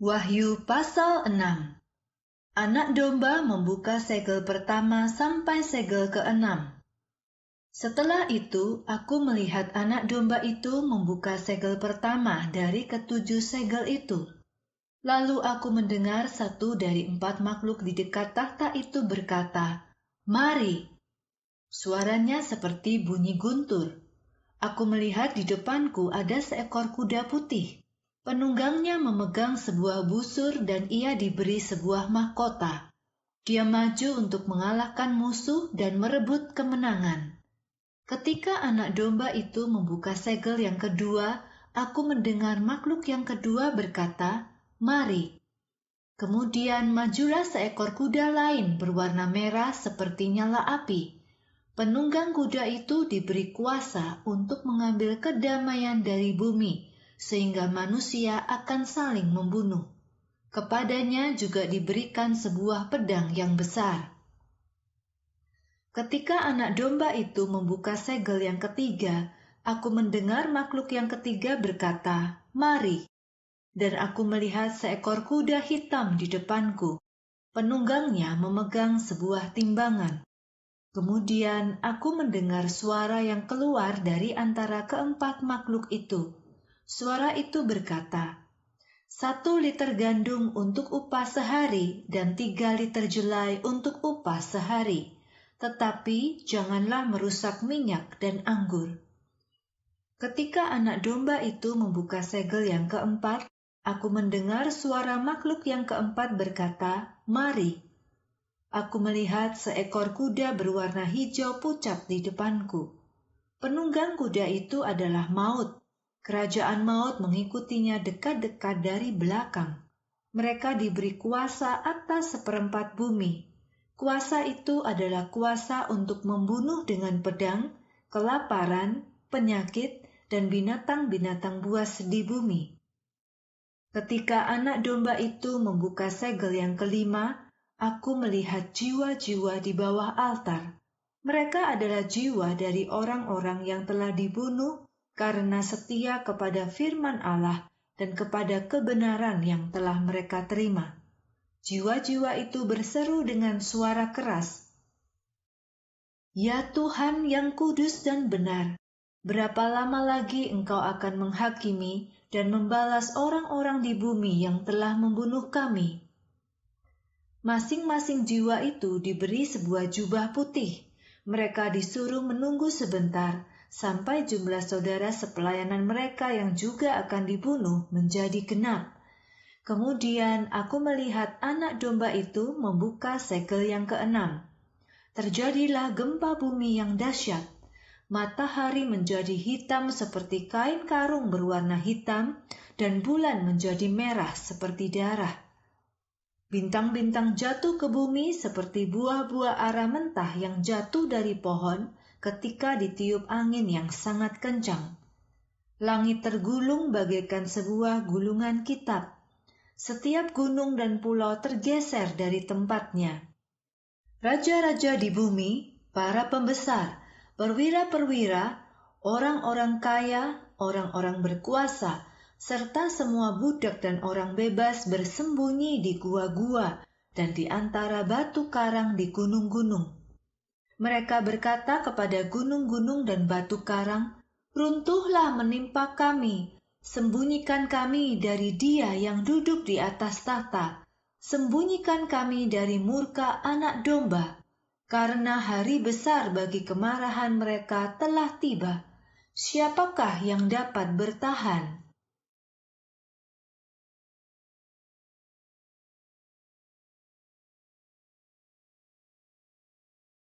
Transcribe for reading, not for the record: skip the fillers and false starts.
Wahyu pasal 6. Anak domba membuka segel pertama sampai segel ke-6. Setelah itu, aku melihat anak domba itu membuka segel pertama dari ke-7 segel itu. Lalu aku mendengar satu dari 4 makhluk di dekat takhta itu berkata, "Mari!" Suaranya seperti bunyi guntur. Aku melihat di depanku ada seekor kuda putih. Penunggangnya memegang sebuah busur dan ia diberi sebuah mahkota. Dia maju untuk mengalahkan musuh dan merebut kemenangan. Ketika anak domba itu membuka segel yang kedua, aku mendengar makhluk yang kedua berkata, "Mari." Kemudian majulah seekor kuda lain berwarna merah seperti nyala api. Penunggang kuda itu diberi kuasa untuk mengambil kedamaian dari bumi, sehingga manusia akan saling membunuh. Kepadanya juga diberikan sebuah pedang yang besar. Ketika anak domba itu membuka segel yang ketiga, aku mendengar makhluk yang ketiga berkata, "Mari." Dan aku melihat seekor kuda hitam di depanku. Penunggangnya memegang sebuah timbangan. Kemudian aku mendengar suara yang keluar dari antara keempat makhluk itu. Suara itu berkata, 1 liter gandum untuk upah sehari dan 3 liter jelai untuk upah sehari. Tetapi janganlah merusak minyak dan anggur. Ketika anak domba itu membuka segel yang keempat, aku mendengar suara makhluk yang keempat berkata, "Mari." Aku melihat seekor kuda berwarna hijau pucat di depanku. Penunggang kuda itu adalah Maut. Kerajaan Maut mengikutinya dekat-dekat dari belakang. Mereka diberi kuasa atas seperempat bumi. Kuasa itu adalah kuasa untuk membunuh dengan pedang, kelaparan, penyakit, dan binatang-binatang buas di bumi. Ketika anak domba itu membuka segel yang kelima, aku melihat jiwa-jiwa di bawah altar. Mereka adalah jiwa dari orang-orang yang telah dibunuh karena setia kepada firman Allah dan kepada kebenaran yang telah mereka terima. Jiwa-jiwa itu berseru dengan suara keras, "Ya Tuhan yang kudus dan benar, berapa lama lagi Engkau akan menghakimi dan membalas orang-orang di bumi yang telah membunuh kami?" Masing-masing jiwa itu diberi sebuah jubah putih. Mereka disuruh menunggu sebentar sampai jumlah saudara sepelayanan mereka yang juga akan dibunuh menjadi genap. Kemudian aku melihat anak domba itu membuka segel yang ke-6. Terjadilah gempa bumi yang dahsyat. Matahari menjadi hitam seperti kain karung berwarna hitam dan bulan menjadi merah seperti darah. Bintang-bintang jatuh ke bumi seperti buah-buah ara mentah yang jatuh dari pohon ketika ditiup angin yang sangat kencang. Langit tergulung bagaikan sebuah gulungan kitab. Setiap gunung dan pulau tergeser dari tempatnya. Raja-raja di bumi, para pembesar, perwira-perwira, orang-orang kaya, orang-orang berkuasa, serta semua budak dan orang bebas bersembunyi di gua-gua dan di antara batu karang di gunung-gunung. Mereka berkata kepada gunung-gunung dan batu karang, "Runtuhlah menimpa kami, sembunyikan kami dari Dia yang duduk di atas tahta, sembunyikan kami dari murka anak domba, karena hari besar bagi kemarahan mereka telah tiba. Siapakah yang dapat bertahan?"